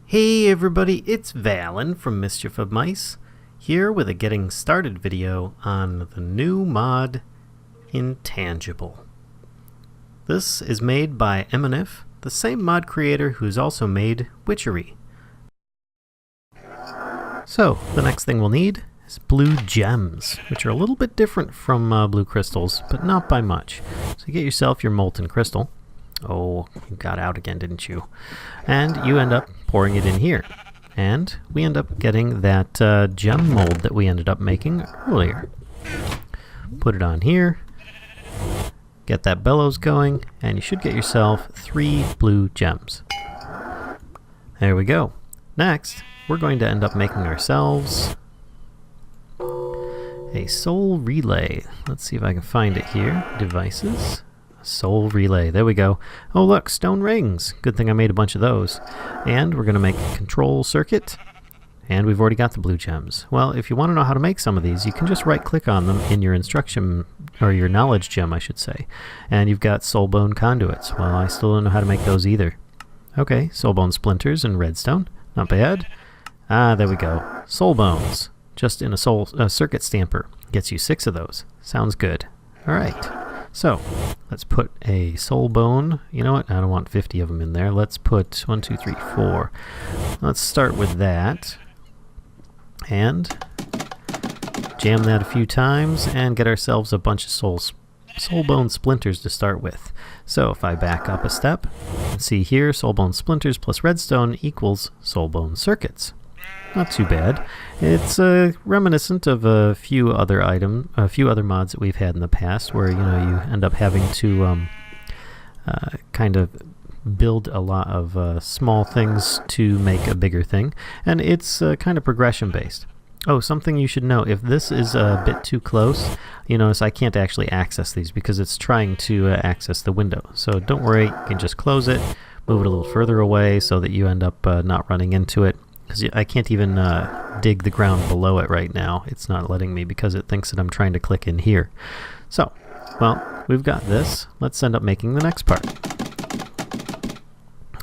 Hey everybody, it's Vallen from Mischief of Mice, here with a getting started video on the new mod, Intangible. This is made by Emoniph, the same mod creator who's also made Witchery. So, the next thing we'll need is blue gems, which are a little bit different from blue crystals, but not by much. So you get yourself your molten crystal. Oh, you got out again, didn't you? And you end up pouring it in here. And we end up getting that gem mold that we ended up making earlier. Put it on here. Get that bellows going, and you should get yourself 3 blue gems. There we go. Next, we're going to end up making ourselves a soul relay. Let's see if I can find it here. Devices. Soul relay. There we go. Oh look, stone rings. Good thing I made a bunch of those. And we're going to make a control circuit. And we've already got the blue gems. Well, if you want to know how to make some of these, you can just right click on them in your instruction, or your knowledge gem I should say. And you've got soul bone conduits. Well, I still don't know how to make those either. Okay, soul bone splinters and redstone. Not bad. Ah, there we go. Soul bones. Just in a circuit stamper. Gets you 6 of those. Sounds good. Alright. So, let's put a soul bone. You know what? I don't want 50 of them in there. Let's put 1, 2, 3, 4. Let's start with that. And jam that a few times and get ourselves a bunch of soul bone splinters to start with. So, if I back up a step, and see here, soul bone splinters plus redstone equals soul bone circuits. Not too bad. It's reminiscent of a few other mods that we've had in the past, where you end up having to kind of build a lot of small things to make a bigger thing, and it's kind of progression based. Oh, something you should know: if this is a bit too close, you notice I can't actually access these because it's trying to access the window. So don't worry, you can just close it, move it a little further away so that you end up not running into it. Because I can't even dig the ground below it right now. It's not letting me because it thinks that I'm trying to click in here. So, well, we've got this. Let's end up making the next part.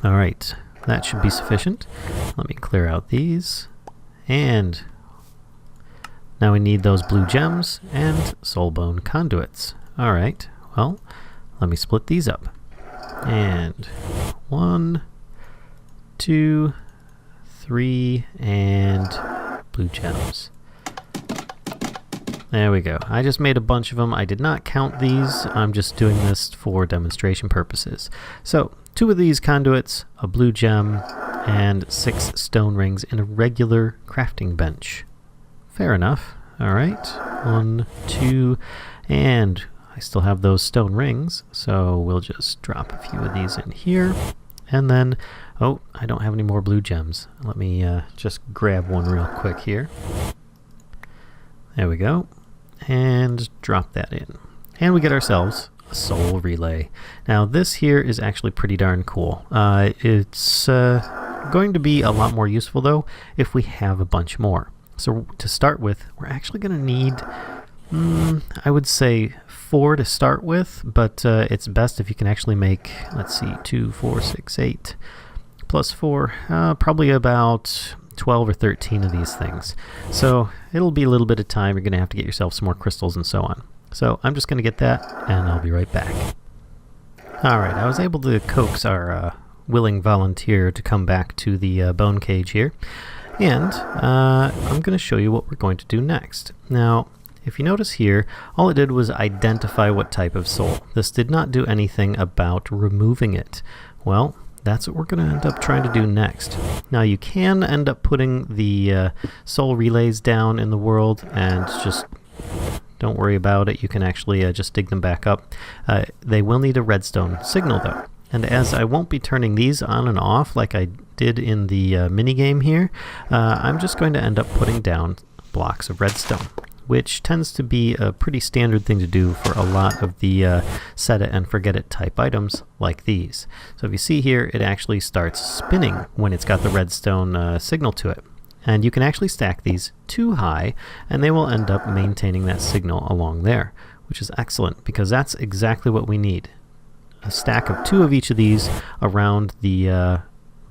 Alright, that should be sufficient. Let me clear out these. And now we need those blue gems and soul bone conduits. Alright, well, let me split these up. And 1, 2, 3, and blue gems. There we go. I just made a bunch of them. I did not count these. I'm just doing this for demonstration purposes. So, 2 of these conduits, a blue gem, and 6 stone rings in a regular crafting bench. Fair enough. Alright. 1, 2, and I still have those stone rings, so we'll just drop a few of these in here. And then, oh, I don't have any more blue gems. Let me just grab one real quick here. There we go. And drop that in. And we get ourselves a soul relay. Now this here is actually pretty darn cool. It's going to be a lot more useful though if we have a bunch more. So to start with, we're actually going to need, I would say 4 to start with, but it's best if you can actually make, let's see, 2, 4, 6, 8, plus 4, probably about 12 or 13 of these things. So it'll be a little bit of time. You're going to have to get yourself some more crystals and so on. So I'm just going to get that, and I'll be right back. Alright, I was able to coax our willing volunteer to come back to the bone cage here, and I'm going to show you what we're going to do next. Now, if you notice here, all it did was identify what type of soul. This did not do anything about removing it. Well, that's what we're going to end up trying to do next. Now you can end up putting the soul relays down in the world and just don't worry about it. You can actually just dig them back up. They will need a redstone signal though. And as I won't be turning these on and off like I did in the minigame here, I'm just going to end up putting down blocks of redstone, which tends to be a pretty standard thing to do for a lot of the set it and forget it type items like these. So if you see here, it actually starts spinning when it's got the redstone signal to it. And you can actually stack these too high, and they will end up maintaining that signal along there, which is excellent because that's exactly what we need. A stack of 2 of each of these around the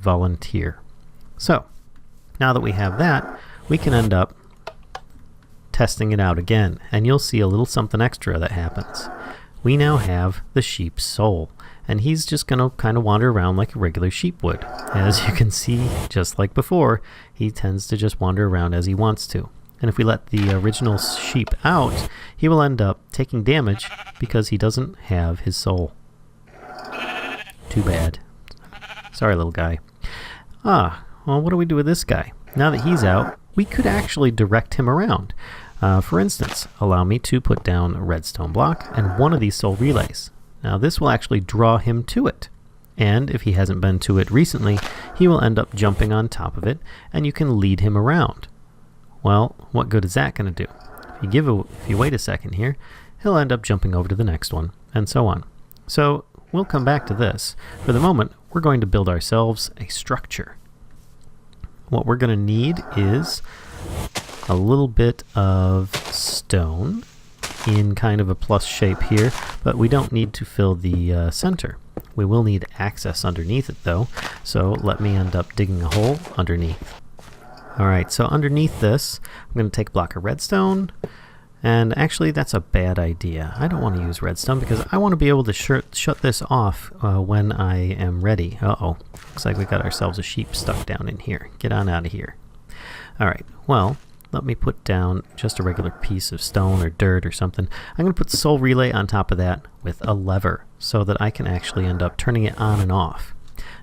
volunteer. So, now that we have that, we can end up testing it out again, and you'll see a little something extra that happens. We now have the sheep's soul, and he's just going to kind of wander around like a regular sheep would. As you can see, just like before, he tends to just wander around as he wants to. And if we let the original sheep out, he will end up taking damage because he doesn't have his soul. Too bad. Sorry, little guy. Well, what do we do with this guy? Now that he's out, we could actually direct him around. For instance, allow me to put down a redstone block and one of these soul relays. Now this will actually draw him to it. And if he hasn't been to it recently, he will end up jumping on top of it, and you can lead him around. Well, what good is that going to do? If you wait a second here, he'll end up jumping over to the next one, and so on. So we'll come back to this. For the moment, we're going to build ourselves a structure. What we're going to need is a little bit of stone in kind of a plus shape here, but we don't need to fill the center. We will need access underneath it though, so let me end up digging a hole underneath. Alright, so underneath this, I'm going to take a block of redstone, and actually that's a bad idea. I don't want to use redstone because I want to be able to shut this off when I am ready. Uh-oh, looks like we got ourselves a sheep stuck down in here. Get on out of here. Alright, well, let me put down just a regular piece of stone or dirt or something. I'm going to put the soul relay on top of that with a lever so that I can actually end up turning it on and off.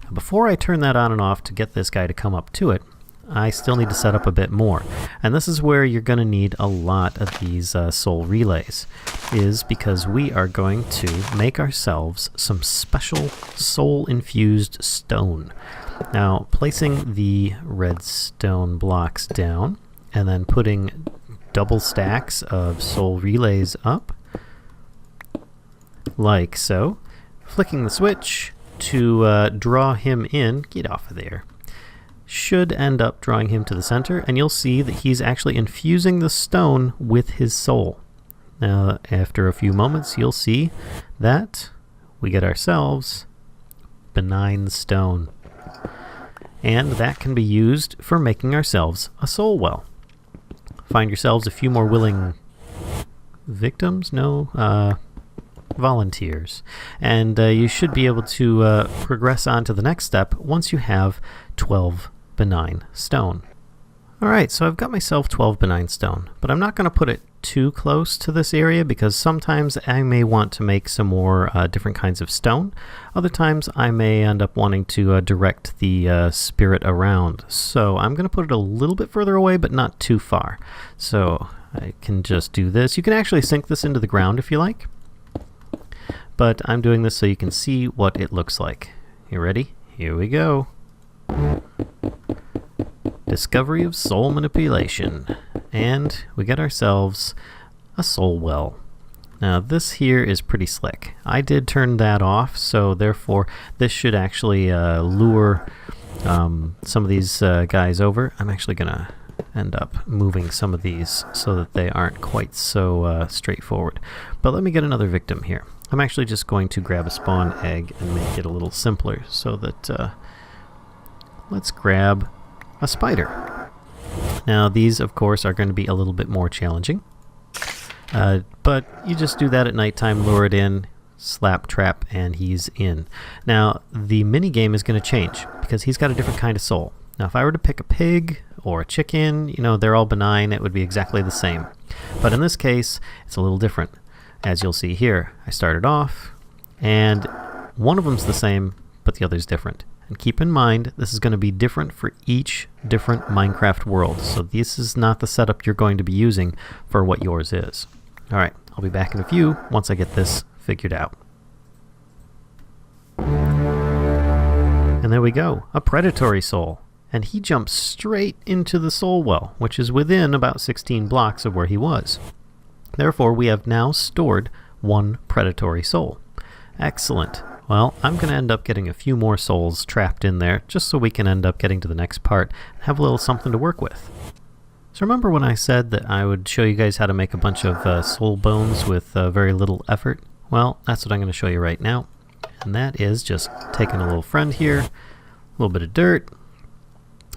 Now, before I turn that on and off to get this guy to come up to it, I still need to set up a bit more. And this is where you're going to need a lot of these soul relays, is because we are going to make ourselves some special soul-infused stone. Now, placing the redstone blocks down, and then putting double stacks of soul relays up, like so. Flicking the switch to draw him in, get off of there, should end up drawing him to the center, and you'll see that he's actually infusing the stone with his soul. Now, after a few moments, you'll see that we get ourselves benign stone. And that can be used for making ourselves a soul well. Find yourselves a few more willing victims? No, volunteers. And you should be able to progress on to the next step once you have 12 benign stone. Alright, so I've got myself 12 benign stone, but I'm not going to put it too close to this area because sometimes I may want to make some more different kinds of stone. Other times I may end up wanting to direct the spirit around. So I'm going to put it a little bit further away, but not too far. So I can just do this. You can actually sink this into the ground if you like. But I'm doing this so you can see what it looks like. You ready? Here we go. Discovery of soul manipulation. And we get ourselves a soul well. Now this here is pretty slick. I did turn that off, so therefore this should actually lure some of these guys over. I'm actually going to end up moving some of these so that they aren't quite so straightforward. But let me get another victim here. I'm actually just going to grab a spawn egg and make it a little simpler so that let's grab a spider. Now these of course are going to be a little bit more challenging, but you just do that at nighttime, lure it in, slap trap, and he's in. Now the mini game is going to change because he's got a different kind of soul. Now if I were to pick a pig or a chicken, you know, they're all benign, it would be exactly the same. But in this case it's a little different. As you'll see here, I started off and one of them's the same but the other's different. And keep in mind, this is going to be different for each different Minecraft world. So this is not the setup you're going to be using for what yours is. Alright, I'll be back in a few once I get this figured out. And there we go, a predatory soul. And he jumps straight into the soul well, which is within about 16 blocks of where he was. Therefore, we have now stored one predatory soul. Excellent. Well, I'm going to end up getting a few more souls trapped in there, just so we can end up getting to the next part and have a little something to work with. So remember when I said that I would show you guys how to make a bunch of soul bones with very little effort? Well, that's what I'm going to show you right now. And that is just taking a little friend here, a little bit of dirt,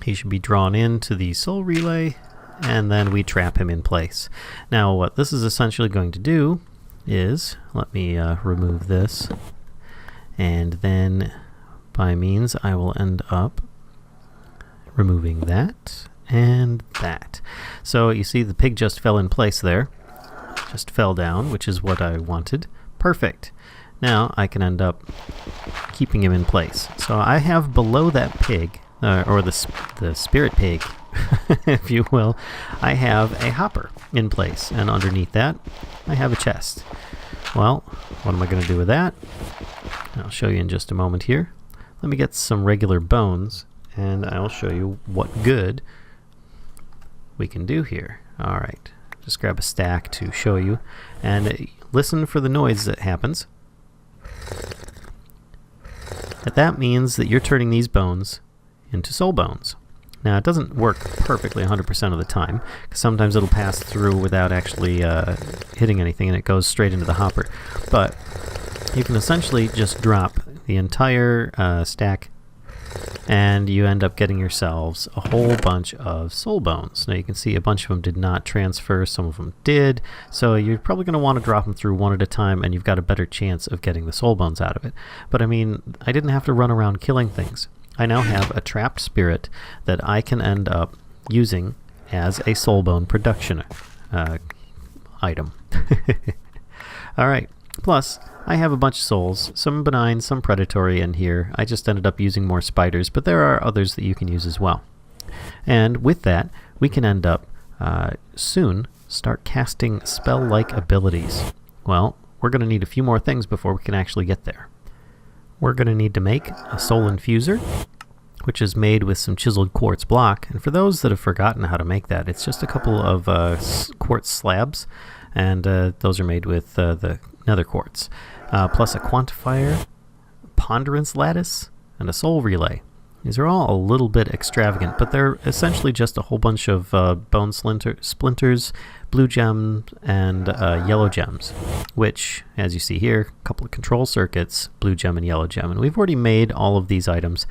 He should be drawn into the soul relay, and then we trap him in place. Now what this is essentially going to do is, let me remove this, and then by means I will end up removing that and that. So you see the pig just fell in place there, just fell down, which is what I wanted. Perfect. Now I can end up keeping him in place. So I have below that pig, or the spirit pig, if you will, I have a hopper in place, and underneath that I have a chest. Well, what am I going to do with that? I'll show you in just a moment here. Let me get some regular bones, and I'll show you what good we can do here. Alright, just grab a stack to show you, and listen for the noise that happens. And that means that you're turning these bones into soul bones. Now, it doesn't work perfectly 100% of the time, because sometimes it'll pass through without actually hitting anything, and it goes straight into the hopper. But you can essentially just drop the entire stack, and you end up getting yourselves a whole bunch of soul bones. Now, you can see a bunch of them did not transfer, some of them did, so you're probably going to want to drop them through one at a time, and you've got a better chance of getting the soul bones out of it. But I mean, I didn't have to run around killing things. I now have a trapped spirit that I can end up using as a soul bone production item. Alright, plus I have a bunch of souls, some benign, some predatory in here. I just ended up using more spiders, but there are others that you can use as well. And with that, we can end up soon start casting spell-like abilities. Well, we're going to need a few more things before we can actually get there. We're going to need to make a soul infuser, which is made with some chiseled quartz block. And for those that have forgotten how to make that, it's just a couple of quartz slabs, and those are made with the nether quartz, plus a quantifier, ponderance lattice, and a soul relay. These are all a little bit extravagant, but they're essentially just a whole bunch of bone splinters, blue gems, and yellow gems, which, as you see here, a couple of control circuits, blue gem and yellow gem. And we've already made all of these items.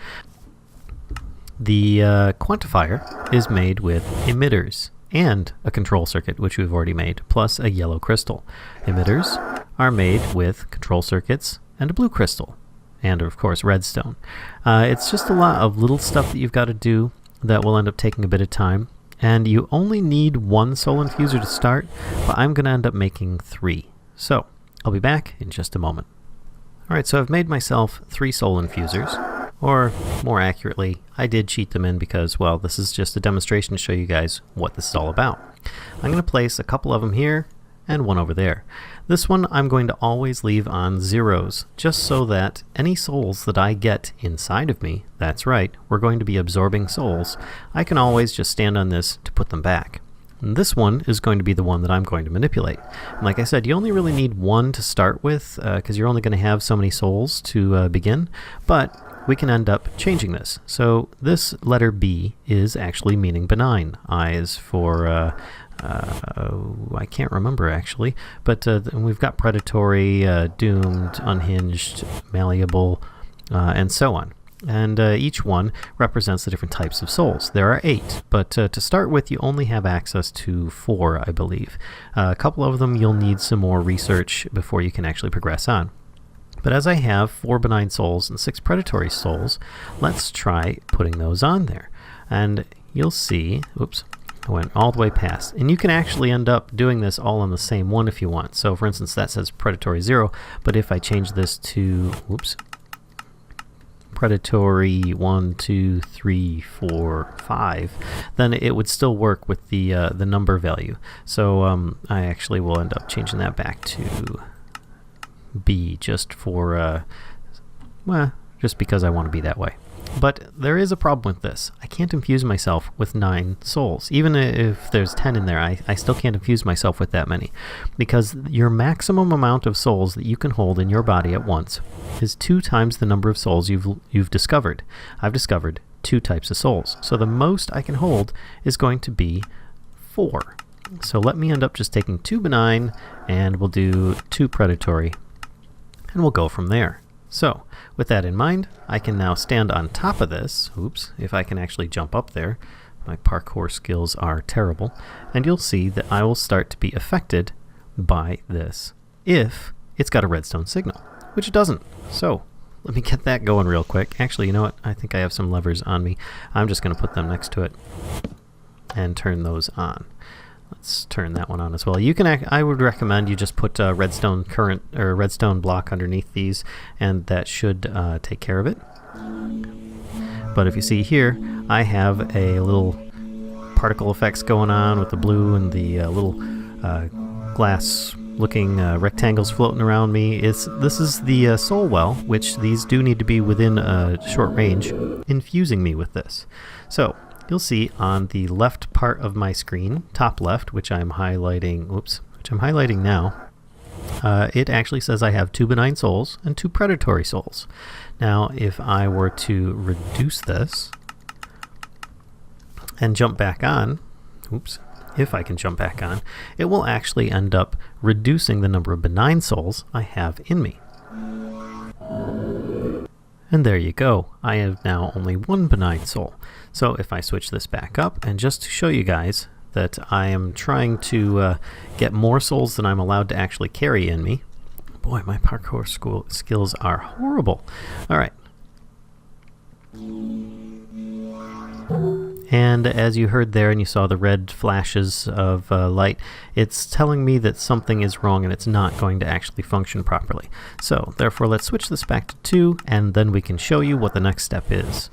The quantifier is made with emitters and a control circuit, which we've already made, plus a yellow crystal. Emitters are made with control circuits and a blue crystal, and of course redstone. It's just a lot of little stuff that you've got to do that will end up taking a bit of time, and you only need one soul infuser to start, but I'm going to end up making 3. So I'll be back in just a moment. Alright, so I've made myself 3 soul infusers, or more accurately, I did cheat them in because, well, this is just a demonstration to show you guys what this is all about. I'm going to place a couple of them here and one over there. This one I'm going to always leave on 0s, just so that any souls that I get inside of me, that's right, we're going to be absorbing souls, I can always just stand on this to put them back. And this one is going to be the one that I'm going to manipulate. And like I said, you only really need one to start with, because you're only going to have so many souls to begin, but we can end up changing this. So this letter B is actually meaning benign. I is for, I can't remember actually, but we've got predatory, doomed, unhinged, malleable, and so on. And each one represents the different types of souls. There are 8, but to start with you only have access to 4, I believe. A couple of them you'll need some more research before you can actually progress on. But as I have 4 benign souls and 6 predatory souls, let's try putting those on there. And you'll see, oops, I went all the way past. And you can actually end up doing this all on the same one if you want. So for instance, that says predatory 0, but if I change this to, whoops, predatory 1, 2, 3, 4, 5, then it would still work with the number value. So I actually will end up changing that back to B just for, well, just because I want to be that way. But there is a problem with this. I can't infuse myself with 9 souls. Even if there's 10 in there, I still can't infuse myself with that many. Because your maximum amount of souls that you can hold in your body at once is 2 times the number of souls you've discovered. I've discovered 2 types of souls. So the most I can hold is going to be 4. So let me end up just taking 2 benign, and we'll do 2 predatory, and we'll go from there. So, with that in mind, I can now stand on top of this. Oops, if I can actually jump up there. My parkour skills are terrible. And you'll see that I will start to be affected by this if it's got a redstone signal, which it doesn't. So, let me get that going real quick. Actually, you know what? I think I have some levers on me. I'm just going to put them next to it and turn those on. Let's turn that one on as well. You can. I would recommend you just put redstone current or redstone block underneath these, and that should take care of it. But if you see here, I have a little particle effects going on with the blue and the little glass-looking rectangles floating around me. This is the soul well, which these do need to be within short range, infusing me with this. So you'll see on the left part of my screen, top left, which I'm highlighting, which I'm highlighting now, it actually says I have 2 benign souls and 2 predatory souls. Now, if I were to reduce this and jump back on, if I can jump back on, it will actually end up reducing the number of benign souls I have in me. And there you go. I have now only 1 benign soul. So if I switch this back up, and just to show you guys that I am trying to get more souls than I'm allowed to actually carry in me. Boy, my parkour skills are horrible. All right. And as you heard there and you saw the red flashes of light, it's telling me that something is wrong and it's not going to actually function properly. So therefore, let's switch this back to 2, and then we can show you what the next step is.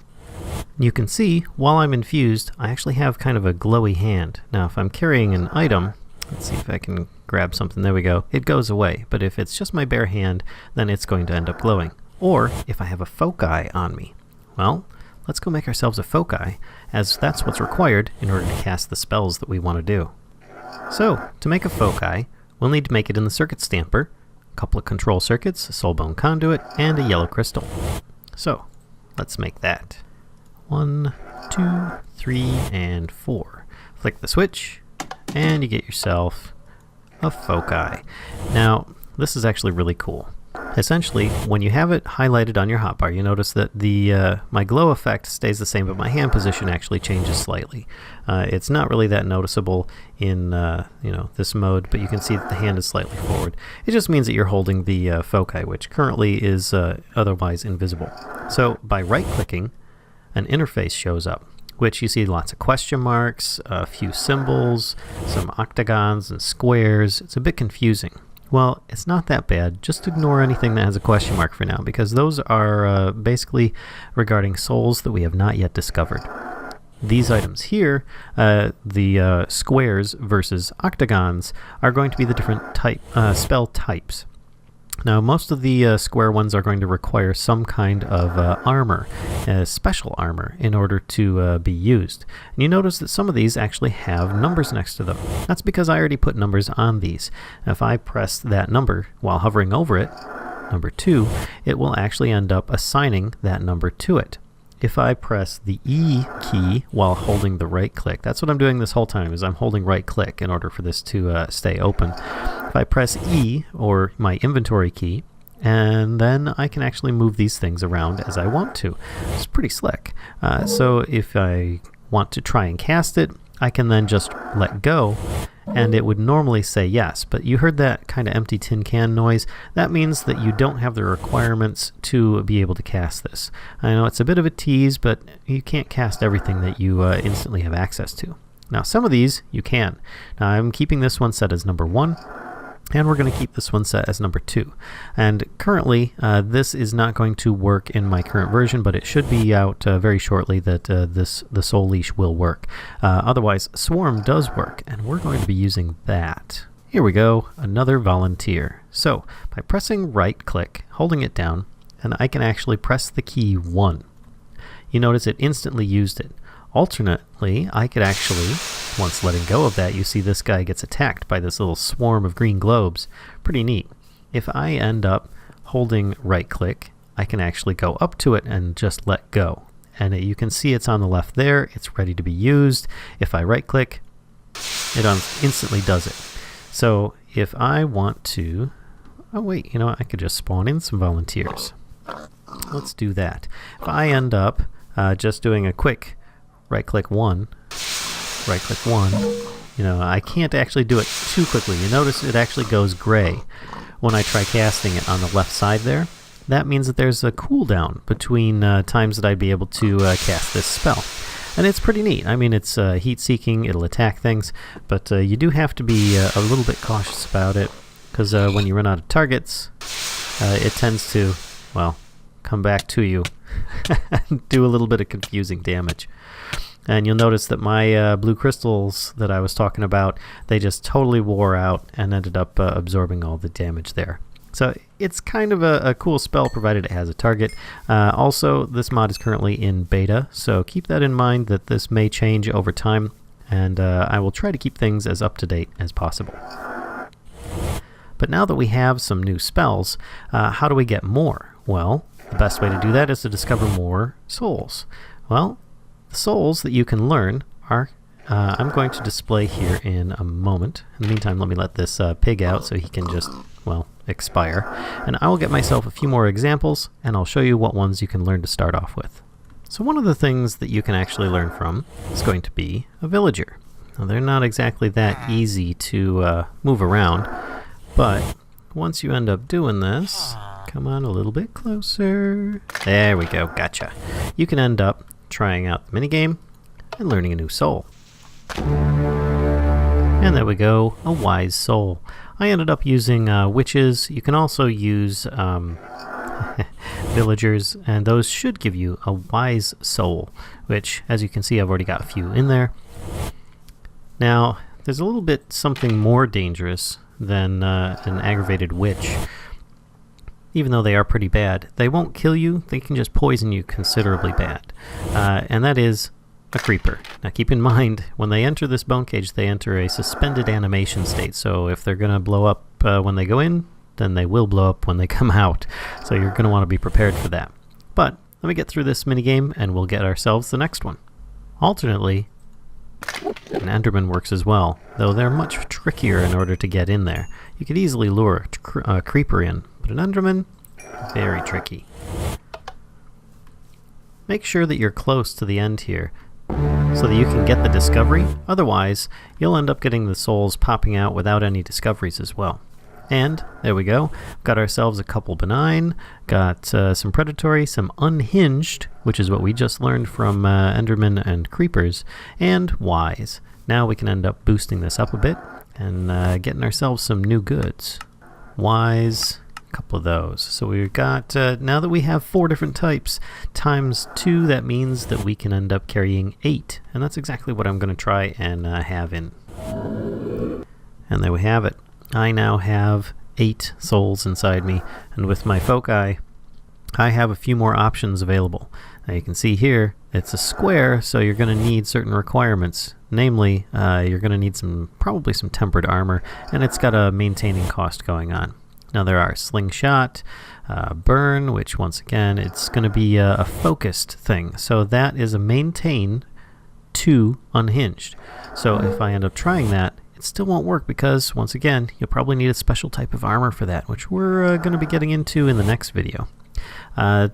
You can see, while I'm infused, I actually have kind of a glowy hand. Now, if I'm carrying an item, let's see if I can grab something. There we go. It goes away. But if it's just my bare hand, then it's going to end up glowing. Or if I have a foci on me. Well, let's go make ourselves a foci, as that's what's required in order to cast the spells that we want to do. So, to make a foci, we'll need to make it in the circuit stamper, a couple of control circuits, a soulbone conduit, and a yellow crystal. So, let's make that. 1, 2, 3, and 4. Flick the switch, and you get yourself a foci. Now, this is actually really cool. Essentially, when you have it highlighted on your hotbar, you notice that the my glow effect stays the same, but my hand position actually changes slightly. It's not really that noticeable in this mode, but you can see that the hand is slightly forward. It just means that you're holding the foci, which currently is otherwise invisible. So by right-clicking, an interface shows up, which you see lots of question marks, a few symbols, some octagons and squares. It's a bit confusing. Well, it's not that bad. Just ignore anything that has a question mark for now, because those are basically regarding souls that we have not yet discovered. These items here, the squares versus octagons, are going to be the different spell types. Now, most of the square ones are going to require some kind of armor, special armor, in order to be used. And you notice that some of these actually have numbers next to them. That's because I already put numbers on these. If I press that number while hovering over it, number 2, it will actually end up assigning that number to it. If I press the E key while holding the right click, that's what I'm doing this whole time, is I'm holding right click in order for this to stay open. If I press E, or my inventory key, and then I can actually move these things around as I want to. It's pretty slick. So if I want to try and cast it, I can then just let go, and it would normally say yes. But you heard that kind of empty tin can noise. That means that you don't have the requirements to be able to cast this. I know it's a bit of a tease, but you can't cast everything that you instantly have access to. Now, some of these you can. Now, I'm keeping this one set as number 1. And we're going to keep this one set as number 2. And currently, this is not going to work in my current version, but it should be out very shortly that the Soul Leash will work. Otherwise, Swarm does work, and we're going to be using that. Here we go, another volunteer. So, by pressing right-click, holding it down, and I can actually press the key 1. You notice it instantly used it. Alternately, I could actually, once letting go of that, you see this guy gets attacked by this little swarm of green globes. Pretty neat. If I end up holding right-click, I can actually go up to it and just let go. And you can see it's on the left there. It's ready to be used. If I right-click, it instantly does it. So if I want to... Oh, wait, I could just spawn in some volunteers. let's do that. If I end up just doing a quick right-click 1, you know, I can't actually do it too quickly. You notice it actually goes gray when I try casting it on the left side there. That means that there's a cooldown between times that I'd be able to cast this spell. And it's pretty neat. I mean, it's heat-seeking, it'll attack things, but you do have to be a little bit cautious about it, because when you run out of targets, it tends to, well, come back to you and do a little bit of confusing damage. And you'll notice that my blue crystals that I was talking about, they just totally wore out and ended up absorbing all the damage there. So it's kind of a cool spell, provided it has a target. Also, this mod is currently in beta, so keep that in mind that this may change over time, and I will try to keep things as up-to-date as possible. But now that we have some new spells, how do we get more? Well, the best way to do that is to discover more souls. Well, the souls that you can learn are I'm going to display here in a moment. In the meantime, let me let this pig out so he can just, well, expire. And I will get myself a few more examples, and I'll show you what ones you can learn to start off with. So one of the things that you can actually learn from is going to be a villager. Now, they're not exactly that easy to move around, but once you end up doing this, come on a little bit closer. There we go, gotcha. You can end up trying out the minigame and learning a new soul. And there we go, a wise soul. I ended up using witches. You can also use villagers, and those should give you a wise soul, which, as you can see, I've already got a few in there. Now, there's a little bit something more dangerous than an aggravated witch. Even though they are pretty bad, they won't kill you, they can just poison you considerably bad. And that is a creeper. Now keep in mind, when they enter this bone cage, they enter a suspended animation state, so if they're going to blow up when they go in, then they will blow up when they come out. So you're going to want to be prepared for that. But let me get through this minigame and we'll get ourselves the next one. Alternately, an Enderman works as well, though they're much trickier in order to get in there. You could easily lure a creeper in, but an Enderman, very tricky. Make sure that you're close to the end here, so that you can get the discovery. Otherwise, you'll end up getting the souls popping out without any discoveries as well. And there we go. Got ourselves a couple benign, got some predatory, some unhinged, which is what we just learned from Enderman and creepers, and wise. Now we can end up boosting this up a bit and getting ourselves some new goods. Wise, a couple of those. So we've got, now that we have 4 different types, times 2, that means that we can end up carrying 8. And that's exactly what I'm going to try and have in. And there we have it. I now have 8 souls inside me, and with my foci, I have a few more options available. Now you can see here, it's a square, so you're going to need certain requirements. Namely, you're going to need probably some tempered armor, and it's got a maintaining cost going on. Now there are slingshot, burn, which once again, it's going to be a focused thing. So that is a maintain to unhinged. So if I end up trying that, it still won't work because, once again, you'll probably need a special type of armor for that, which we're going to be getting into in the next video.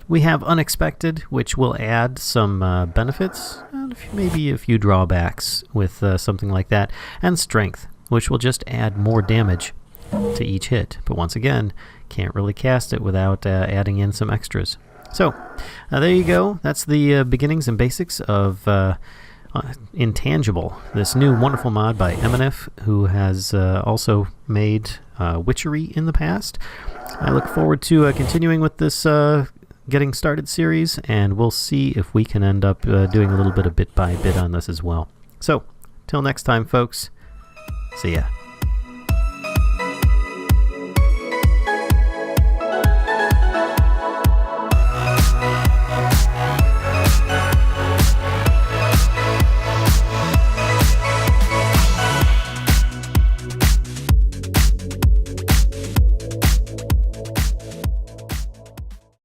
We have unexpected, which will add some benefits, and maybe a few drawbacks with something like that, and strength, which will just add more damage to each hit. But once again, can't really cast it without adding in some extras. So, there you go. That's the beginnings and basics of Intangible, this new wonderful mod by Emoniph, who has also made Witchery in the past. I look forward to continuing with this Getting Started series, and we'll see if we can end up doing a little bit of bit by bit on this as well. So, till next time, folks, see ya.